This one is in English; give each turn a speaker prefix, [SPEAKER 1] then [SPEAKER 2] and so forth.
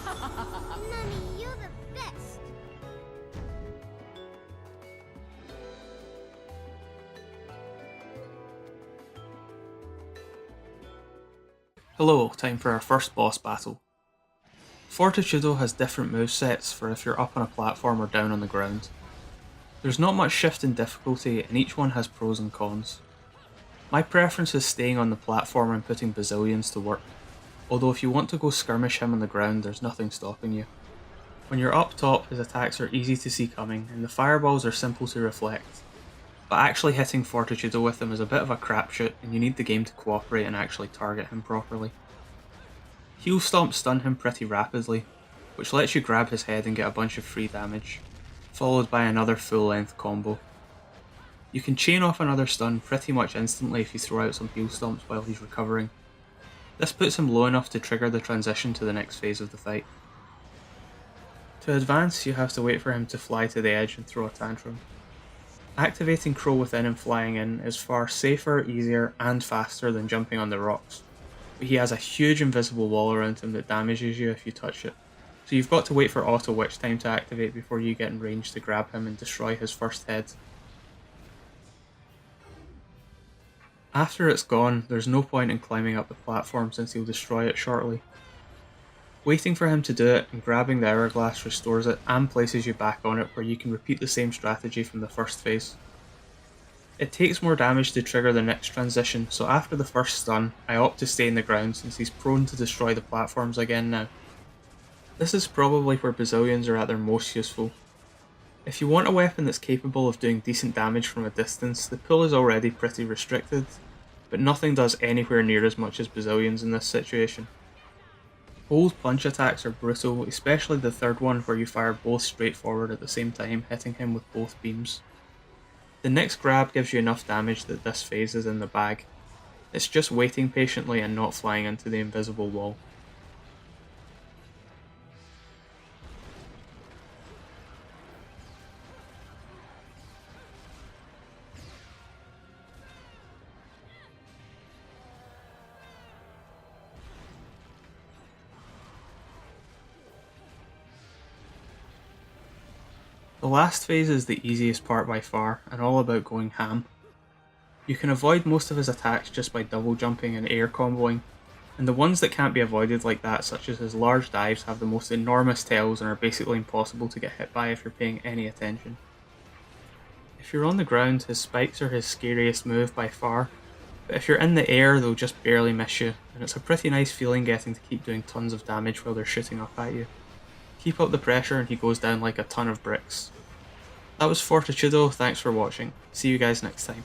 [SPEAKER 1] Mummy, you're the best.
[SPEAKER 2] Hello, time for our first boss battle. Fortitudo has different movesets for if you're up on a platform or down on the ground. There's not much shift in difficulty and each one has pros and cons. My preference is staying on the platform and putting Bazillions to work, although if you want to go skirmish him on the ground there's nothing stopping you. When you're up top, his attacks are easy to see coming and the fireballs are simple to reflect, but actually hitting Fortitudo with them is a bit of a crapshoot and you need the game to cooperate and actually target him properly. Heel stomps stun him pretty rapidly, which lets you grab his head and get a bunch of free damage, followed by another full length combo. You can chain off another stun pretty much instantly if you throw out some heel stomps while he's recovering. This puts him low enough to trigger the transition to the next phase of the fight. To advance, you have to wait for him to fly to the edge and throw a tantrum. Activating Crow Within and flying in is far safer, easier, and faster than jumping on the rocks, but he has a huge invisible wall around him that damages you if you touch it, so you've got to wait for Auto Witch Time to activate before you get in range to grab him and destroy his first head. After it's gone, there's no point in climbing up the platform since he'll destroy it shortly. Waiting for him to do it and grabbing the hourglass restores it and places you back on it where you can repeat the same strategy from the first phase. It takes more damage to trigger the next transition, so after the first stun, I opt to stay in the ground since he's prone to destroy the platforms again now. This is probably where Bazillions are at their most useful. If you want a weapon that's capable of doing decent damage from a distance, the pull is already pretty restricted, but nothing does anywhere near as much as Bazillions in this situation. Bold punch attacks are brutal, especially the third one where you fire both straight forward at the same time, hitting him with both beams. The next grab gives you enough damage that this phase is in the bag. It's just waiting patiently and not flying into the invisible wall. The last phase is the easiest part by far, and all about going ham. You can avoid most of his attacks just by double jumping and air comboing, and the ones that can't be avoided like that, such as his large dives, have the most enormous tails and are basically impossible to get hit by if you're paying any attention. If you're on the ground, his spikes are his scariest move by far, but if you're in the air they'll just barely miss you, and it's a pretty nice feeling getting to keep doing tons of damage while they're shooting up at you. Keep up the pressure and he goes down like a ton of bricks. That was Fortitudo, thanks for watching. See you guys next time.